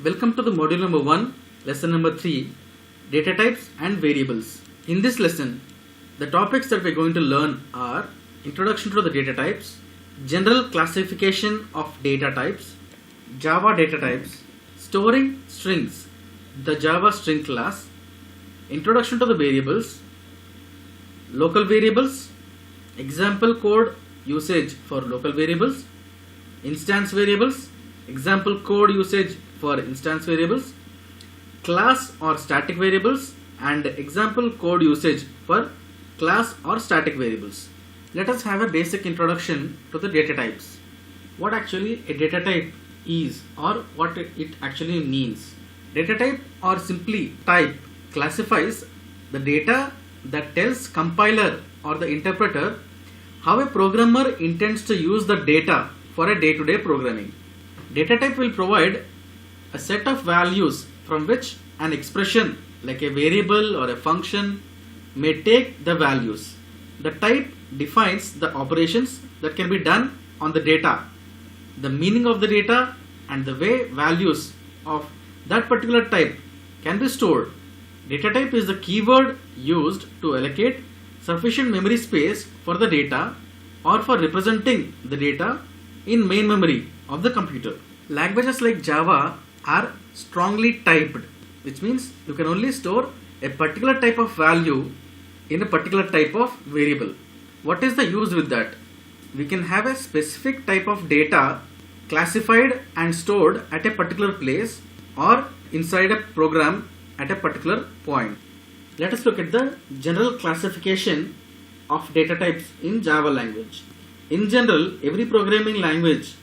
Welcome to the module number 1, lesson number 3, data types and variables. In this lesson, the topics that we're going to learn are introduction to the data types, general classification of data types, Java data types, storing strings, the Java string class, introduction to the variables, local variables, example code usage for local variables, instance variables, example code usage for instance variables, class or static variables, and example code usage for class or static variables. Let us have a basic introduction to the data types. What actually a data type is or what it actually means. Data type or simply type classifies the data that tells compiler or the interpreter how a programmer intends to use the data for a day-to-day programming. Data type will provide a set of values from which an expression like a variable or a function may take the values. The type defines the operations that can be done on the data, the meaning of the data, and the way values of that particular type can be stored. Data type is the keyword used to allocate sufficient memory space for the data or for representing the data in main memory of the computer. Languages like Java are strongly typed, which means you can only store a particular type of value in a particular type of variable. What is the use with that? We can have a specific type of data classified and stored at a particular place or inside a program at a particular point. Let us look at the general classification of data types in Java language. In general, every programming language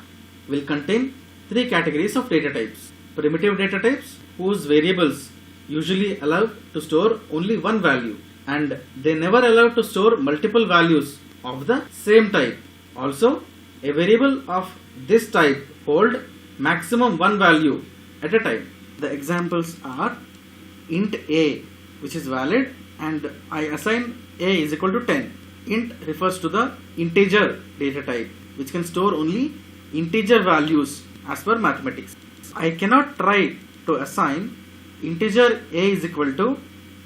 will contain three categories of data types. Primitive data types, whose variables usually allow to store only one value, and they never allow to store multiple values of the same type. Also, a variable of this type hold maximum one value at a time. The examples are int a, which is valid, and I assign a is equal to 10. Int refers to the integer data type, which can store only integer values as per mathematics. I cannot try to assign integer a is equal to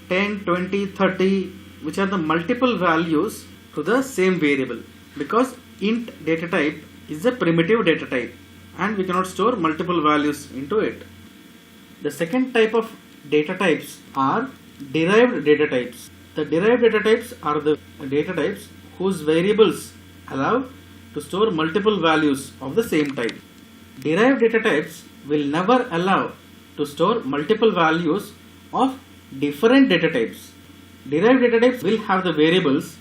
10, 20, 30, which are the multiple values to the same variable, because int data type is a primitive data type and we cannot store multiple values into it. The second type of data types are derived data types. The derived data types are the data types whose variables allow to store multiple values of the same type. Derived data types will never allow to store multiple values of different data types. Derived data types will have the variables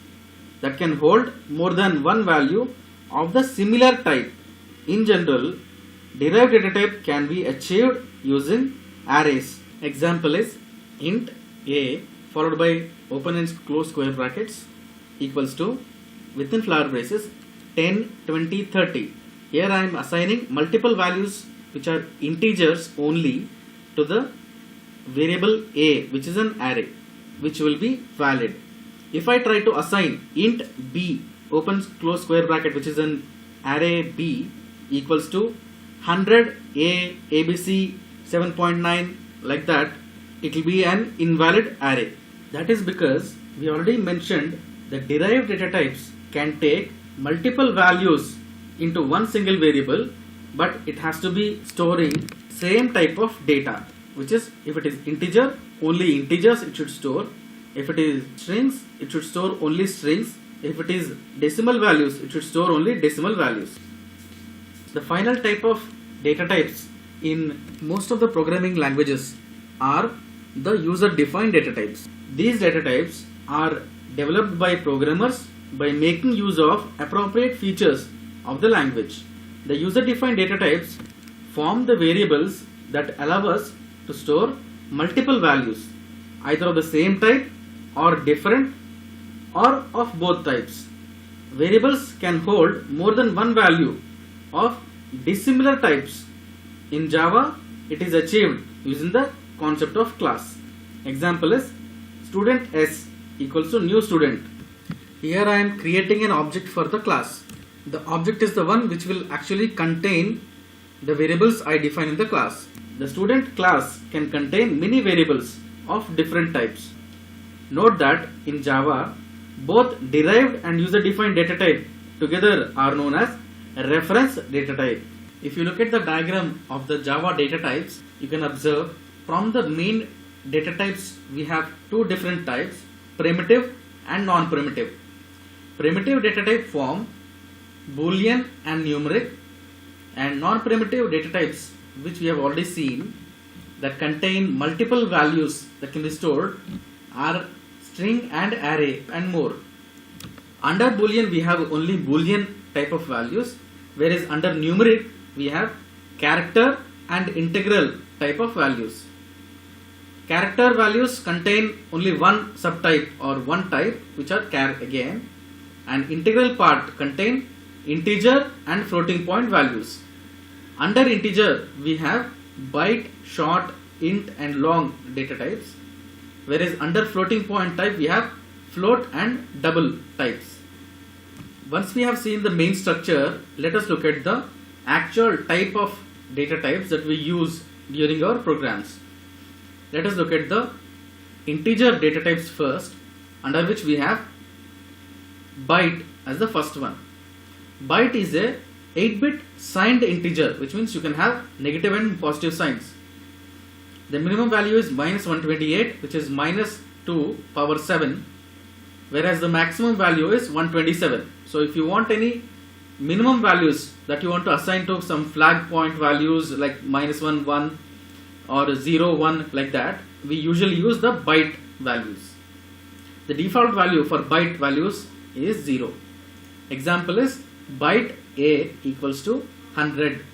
that can hold more than one value of the similar type. In general, derived data type can be achieved using arrays. Example is int a followed by open and close square brackets equals to within flower braces 10, 20, 30. Here I am assigning multiple values which are integers only to the variable a, which is an array, which will be valid. If I try to assign int b open close square bracket, which is an array b, equals to 100 a, abc 7.9, like that, it will be an invalid array. That is because we already mentioned that derived data types can take multiple values into one single variable, but it has to be storing same type of data, which is, if it is integer, only integers it should store. If it is strings, it should store only strings. If it is decimal values, it should store only decimal values. The final type of data types in most of the programming languages are the user-defined data types. These data types are developed by programmers by making use of appropriate features of the language. The user-defined data types form the variables that allow us to store multiple values, either of the same type or different or of both types. Variables can hold more than one value of dissimilar types. In Java, it is achieved using the concept of class. Example is student s equals to new student. Here I am creating an object for the class. The object is the one which will actually contain the variables I define in the class. The student class can contain many variables of different types. Note that in Java, both derived and user-defined data type together are known as reference data type. If you look at the diagram of the Java data types, you can observe from the main data types we have two different types, primitive and non-primitive. Primitive data type form Boolean and numeric, and non-primitive data types, which we have already seen, that contain multiple values that can be stored, are string and array and more. Under Boolean we have only Boolean type of values, whereas under numeric we have character and integral type of values. Character values contain only one subtype or one type, which are char again, and integral part contain integer and floating point values. Under integer we have byte, short, int and long data types, whereas under floating point type we have float and double types. Once we have seen the main structure, let us look at the actual type of data types that we use during our programs. Let us look at the integer data types first, under which we have byte as the first one. Byte is a 8-bit signed integer, which means you can have negative and positive signs. The minimum value is -128, which is -2 power 7, whereas the maximum value is 127. So if you want any minimum values that you want to assign to some flag point values like -1 1 or 0 1, like that, we usually use the byte values. The default value for byte values is 0. Example is byte A equals to 100,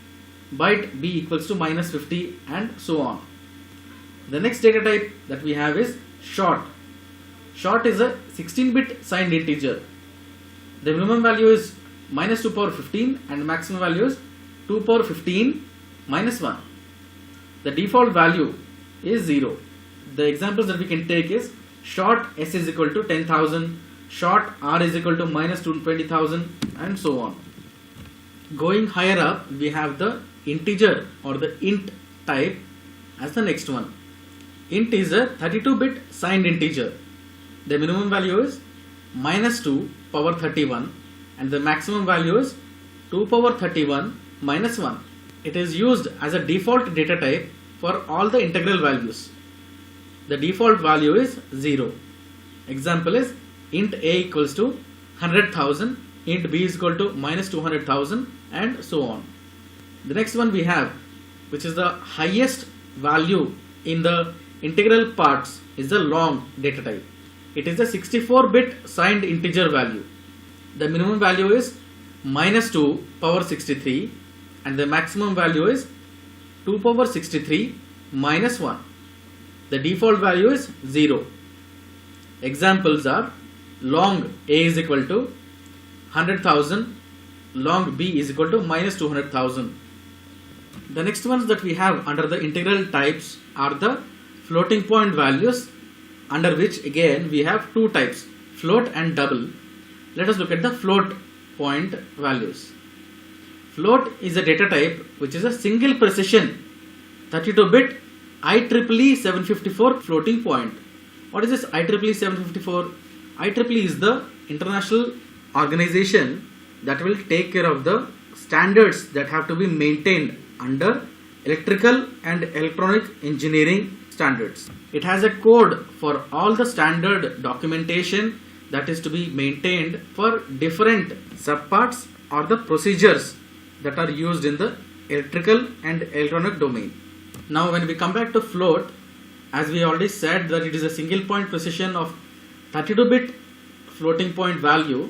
byte B equals to -50, and so on. The next data type that we have is short. Short is a 16-bit signed integer. The minimum value is -2 power 15 and maximum value is 2 power 15 minus 1. The default value is 0. The examples that we can take is short S is equal to 10,000, short R is equal to -20,000, and so on. Going higher up, we have the integer or the int type as the next one. Int is a 32-bit signed integer. The minimum value is -2 power 31 and the maximum value is 2 power 31 minus 1. It is used as a default data type for all the integral values. The default value is 0. Example is int A equals to 100,000, int B is equal to -200,000, and so on. The next one we have, which is the highest value in the integral parts, is the long data type. It is a 64-bit signed integer value. The minimum value is -2 power 63 and the maximum value is 2 power 63 minus 1. The default value is 0. Examples are long A is equal to 100,000, long B is equal to -200,000. The next ones that we have under the integral types are the floating point values, under which again we have two types, float and double. Let us look at the float point values. Float is a data type which is a single precision 32-bit IEEE 754 floating point. What is this IEEE 754? IEEE is the international organization that will take care of the standards that have to be maintained under electrical and electronic engineering standards. It has a code for all the standard documentation that is to be maintained for different subparts or the procedures that are used in the electrical and electronic domain. Now when we come back to float, as we already said that it is a single point precision of 32-bit floating point value,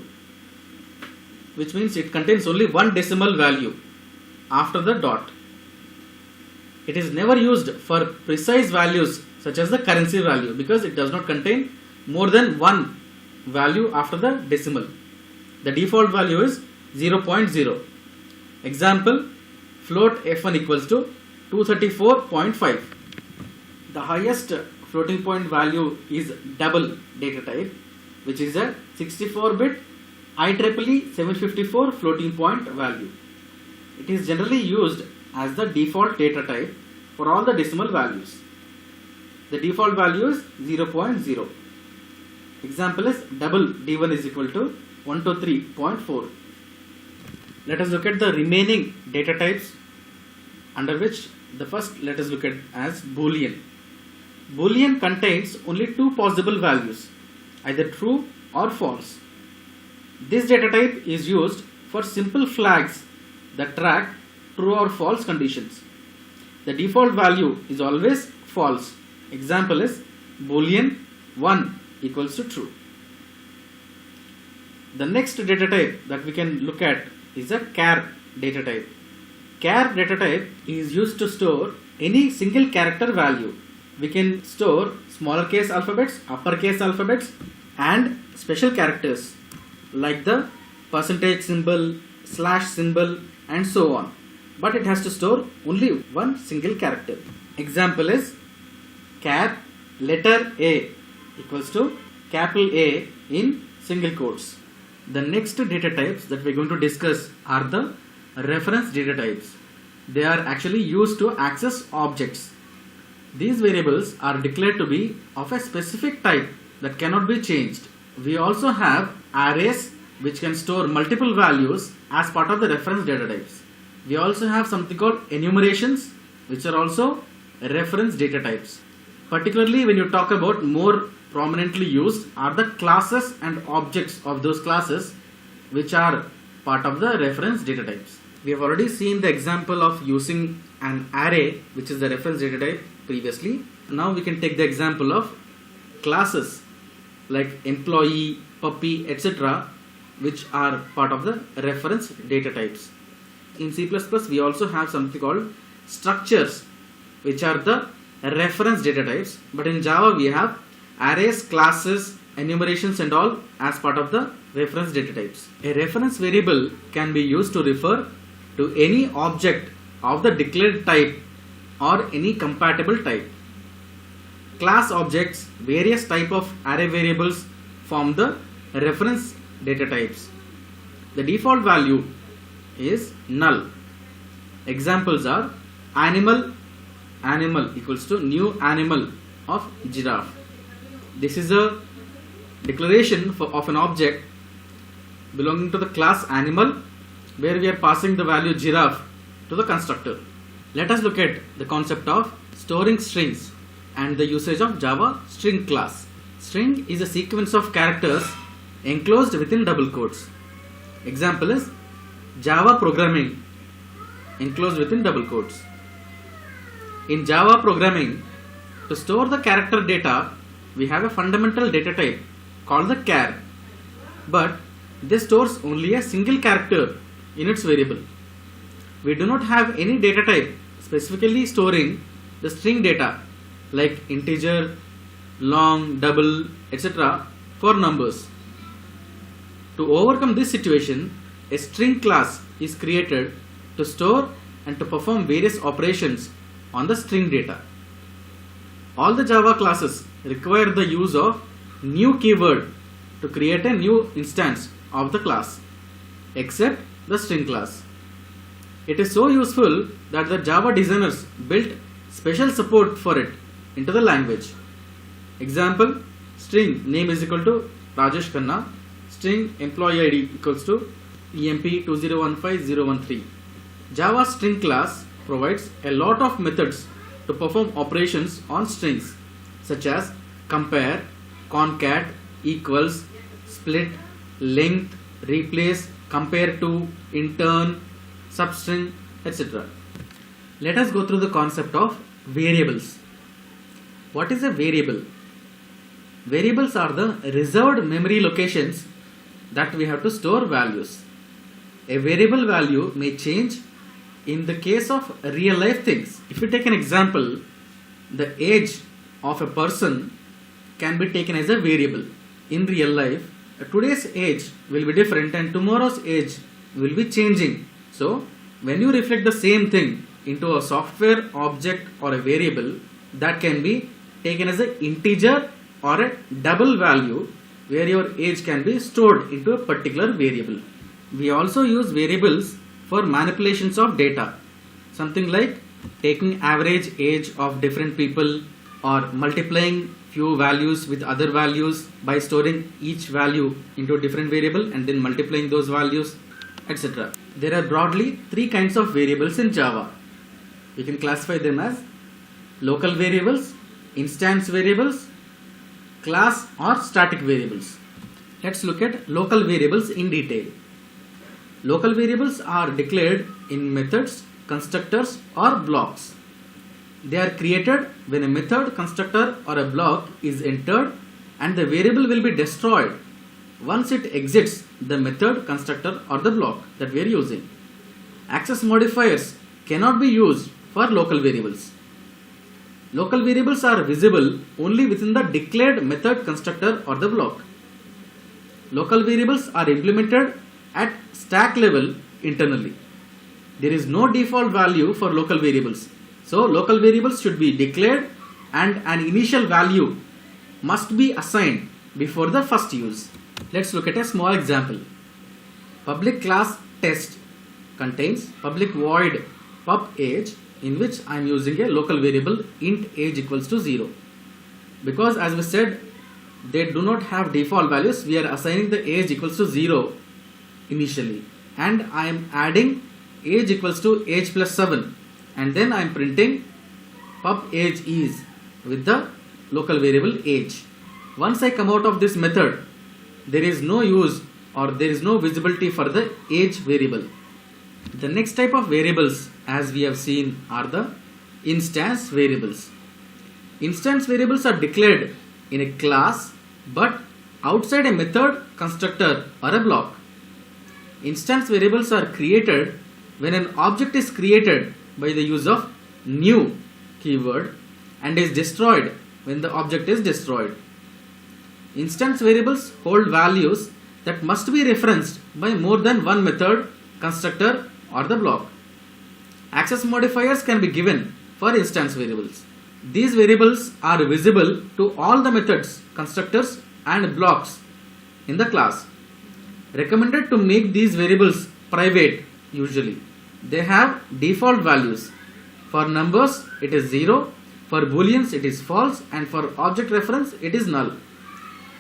which means it contains only one decimal value after the dot. It is never used for precise values such as the currency value because it does not contain more than one value after the decimal. The default value is 0.0. Example, float f1 equals to 234.5. The highest floating point value is double data type, which is a 64-bit IEEE 754 floating point value. It is generally used as the default data type for all the decimal values. The default value is 0.0. Example is double D1 is equal to 123.4. Let us look at the remaining data types, under which the first let us look at as Boolean. Boolean contains only two possible values, either true or false. This data type is used for simple flags that track true or false conditions. The default value is always false. Example is Boolean 1 equals to true. The next data type that we can look at is a char data type. Char data type is used to store any single character value. We can store smaller case alphabets, uppercase alphabets, and special characters like the percentage symbol, slash symbol, and so on. But it has to store only one single character. Example is char letter A equals to capital A in single quotes. The next data types that we are going to discuss are the reference data types. They are actually used to access objects. These variables are declared to be of a specific type that cannot be changed. We also have arrays which can store multiple values as part of the reference data types. We also have something called enumerations, which are also reference data types. Particularly when you talk about more prominently used are the classes and objects of those classes, which are part of the reference data types. We have already seen the example of using an array, which is the reference data type previously. Now we can take the example of classes like employee, puppy, etc., which are part of the reference data types. In C++, we also have something called structures, which are the reference data types. But in Java, we have arrays, classes, enumerations, and all as part of the reference data types. A reference variable can be used to refer to any object of the declared type or any compatible type. Class objects, various type of array variables form the reference data types. The default value is null. Examples are animal equals to new animal of giraffe. This is a declaration of an object belonging to the class animal, where we are passing the value giraffe to the constructor. Let us look at the concept of storing strings and the usage of Java string class. String is a sequence of characters enclosed within double quotes. Example is Java programming enclosed within double quotes. In Java programming, to store the character data, we have a fundamental data type called the char, but this stores only a single character in its variable. We do not have any data type specifically storing the string data like integer, long, double, etc. for numbers. To overcome this situation, a string class is created to store and to perform various operations on the string data. All the Java classes require the use of new keyword to create a new instance of the class, except the string class. It is so useful that the Java designers built special support for it into the language. Example, string name is equal to Rajesh Khanna, string employee ID equals to EMP2015013. Java string class provides a lot of methods to perform operations on strings such as compare, concat, equals, split, length, replace, compare to, intern, substring, etc. Let us go through the concept of variables. What is a variable? Variables are the reserved memory locations that we have to store values. A variable value may change in the case of real life things. If you take an example, the age of a person can be taken as a variable. In real life, today's age will be different and tomorrow's age will be changing. So, when you reflect the same thing into a software object or a variable, that can be taken as an integer or a double value where your age can be stored into a particular variable. We also use variables for manipulations of data. Something like taking average age of different people, or multiplying few values with other values by storing each value into a different variable and then multiplying those values, etc. There are broadly three kinds of variables in Java. You can classify them as local variables, instance variables, class or static variables. Let's look at local variables in detail. Local variables are declared in methods, constructors or blocks. They are created when a method, constructor or a block is entered, and the variable will be destroyed once it exits the method, constructor or the block that we are using. Access modifiers cannot be used for local variables. Local variables are visible only within the declared method, constructor or the block. Local variables are implemented at stack level internally. There is no default value for local variables. So local variables should be declared and an initial value must be assigned before the first use. Let's look at a small example. Public class test contains public void pub_age, in which I am using a local variable int age equals to 0. Because as we said, they do not have default values, we are assigning the age equals to 0 initially, and I am adding age equals to age plus 7, and then I am printing pub age is with the local variable age. Once I come out of this method, there is no use or there is no visibility for the age variable. The next type of variables, as we have seen, are the instance variables. Instance variables are declared in a class but outside a method, constructor or a block. Instance variables are created when an object is created by the use of new keyword and is destroyed when the object is destroyed. Instance variables hold values that must be referenced by more than one method, constructor or the block. Access modifiers can be given for instance variables. These variables are visible to all the methods, constructors and blocks in the class. Recommended to make these variables private usually. They have default values. For numbers it is 0, for booleans it is false, and for object reference it is null.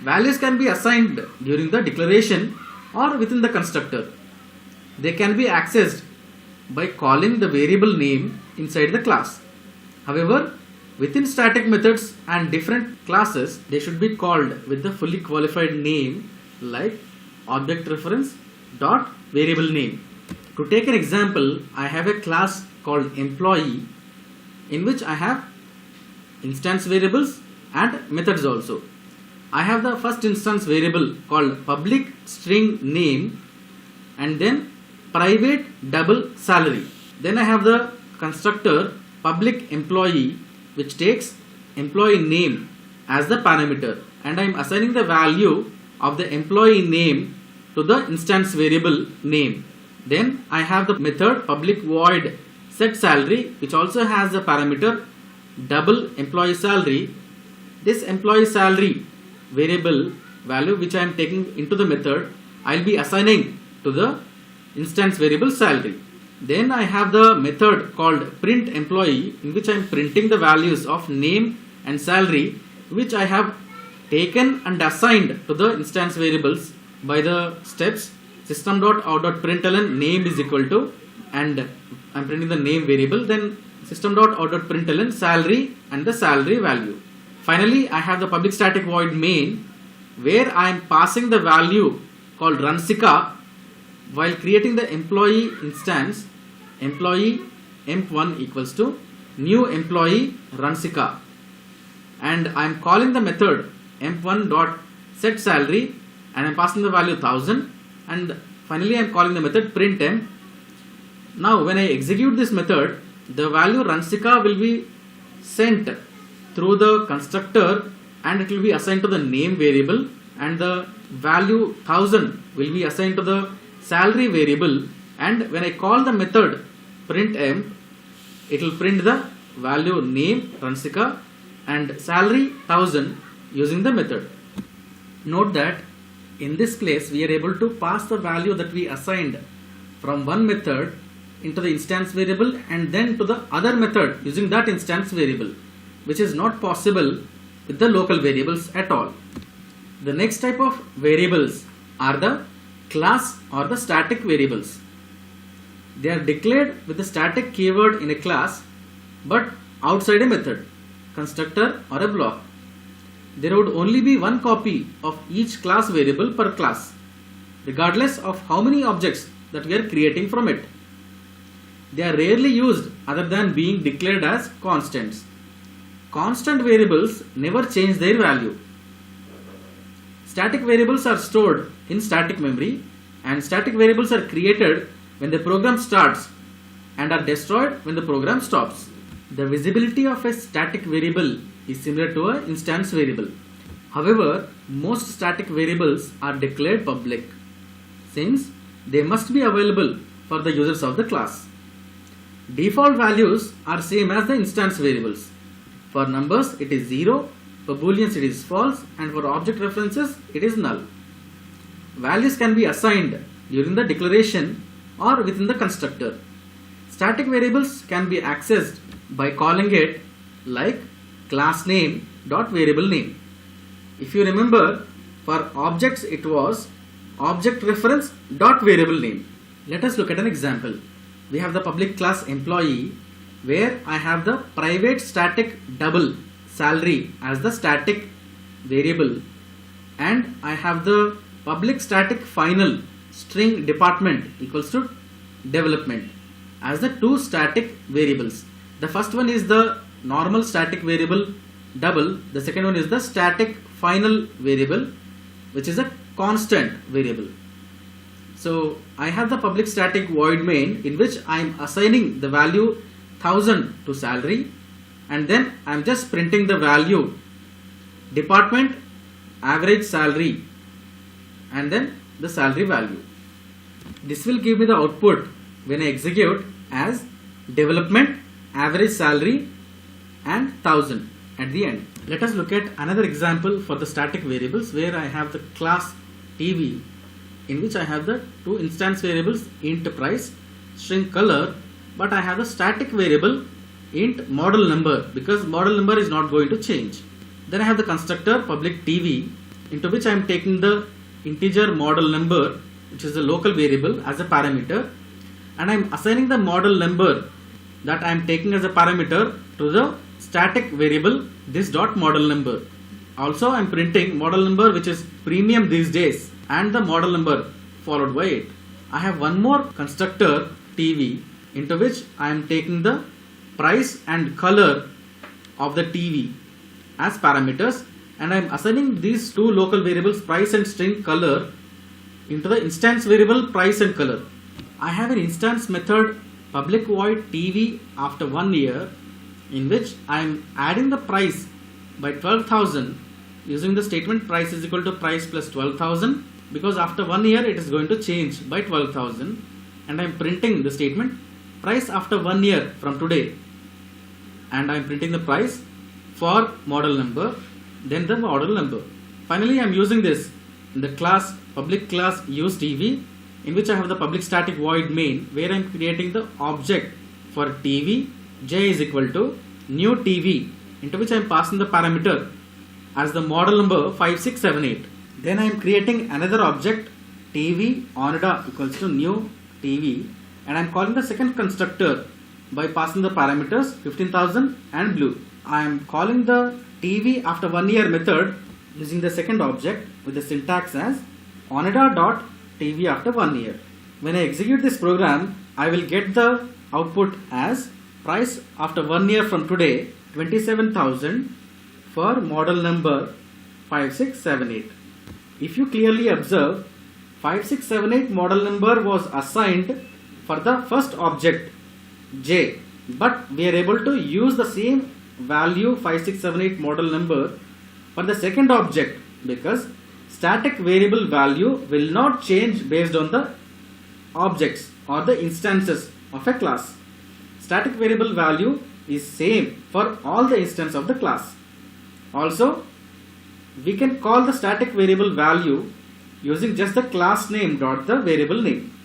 Values can be assigned during the declaration or within the constructor. They can be accessed by calling the variable name inside the class. However, within static methods and different classes, they should be called with the fully qualified name like object reference dot variable name. To take an example, I have a class called employee in which I have instance variables and methods also. I have the first instance variable called public string name and then private double salary. Then I have the constructor public employee, which takes employee name as the parameter, and I am assigning the value of the employee name to the instance variable name. Then I have the method public void set salary, which also has the parameter double employee salary. This employee salary variable value, which I am taking into the method, I will be assigning to the instance variable salary. Then I have the method called print employee, in which I am printing the values of name and salary, which I have taken and assigned to the instance variables by the steps system.out.println name is equal to, and I am printing the name variable, then system.out.println salary and the salary value. Finally, I have the public static void main, where I am passing the value called Ransika while creating the employee instance. Employee emp1 equals to new employee Ransika, and I am calling the method emp1 dot set salary and I am passing the value 1000, and finally I am calling the method print emp. Now when I execute this method, the value Ransika will be sent through the constructor and it will be assigned to the name variable, and the value 1000 will be assigned to the salary variable, and when I call the method print emp, it will print the value name Ransika and salary 1000 using the method. Note that in this place we are able to pass the value that we assigned from one method into the instance variable and then to the other method using that instance variable, which is not possible with the local variables at all. The next type of variables are the class or the static variables. They are declared with the static keyword in a class but outside a method, constructor or a block. There would only be one copy of each class variable per class, regardless of how many objects that we are creating from it. They are rarely used other than being declared as constants. Constant variables never change their value. Static variables are stored in static memory, and static variables are created when the program starts and are destroyed when the program stops. The visibility of a static variable is similar to an instance variable. However, most static variables are declared public, since they must be available for the users of the class. Default values are same as the instance variables. For numbers it is 0, for booleans it is false, and for object references it is null. Values can be assigned during the declaration or within the constructor. Static variables can be accessed by calling it like class name dot variable name. If you remember, for objects it was object reference dot variable name. Let us look at an example. We have the public class employee, where I have the private static double salary as the static variable, and I have the public static final string department equals to development as the two static variables. The first one is the normal static variable double, the second one is the static final variable, which is a constant variable. So I have the public static void main in which I am assigning the value 1000 to salary, and then I am just printing the value department average salary and then the salary value. This will give me the output when I execute as development average salary and 1000 at the end. Let us look at another example for the static variables, where I have the class TV in which I have the two instance variables int price, string color, but I have the static variable int model number because model number is not going to change. Then I have the constructor public TV, into which I am taking the integer model number, which is a local variable, as a parameter, and I am assigning the model number that I am taking as a parameter to the static variable this dot model number. Also I am printing model number, which is premium these days, and the model number followed by it. I have one more constructor TV, into which I am taking the price and color of the TV as parameters, and I am assigning these two local variables price and string color into the instance variable price and color. I have an instance method public void TV after 1 year, in which I am adding the price by 12,000 using the statement price is equal to price plus 12,000, because after 1 year it is going to change by 12,000, and I am printing the statement price after 1 year from today, and I am printing the price for model number, then the model number. Finally I am using this in the class public class use TV, in which I have the public static void main, where I am creating the object for TV j is equal to new TV, into which I am passing the parameter as the model number 5678. Then I am creating another object TV onida equals to new TV, and I am calling the second constructor by passing the parameters 15,000 and blue. I am calling the TV after 1 year method using the second object with the syntax as onida dot TV after 1 year. When I execute this program, I will get the output as price after 1 year from today 27,000 for model number 5678. If you clearly observe, 5678 model number was assigned for the first object j, but we are able to use the same value 5678 model number for the second object, because static variable value will not change based on the objects or the instances of a class. Static variable value is same for all the instances of the class. Also, we can call the static variable value using just the class name dot the variable name.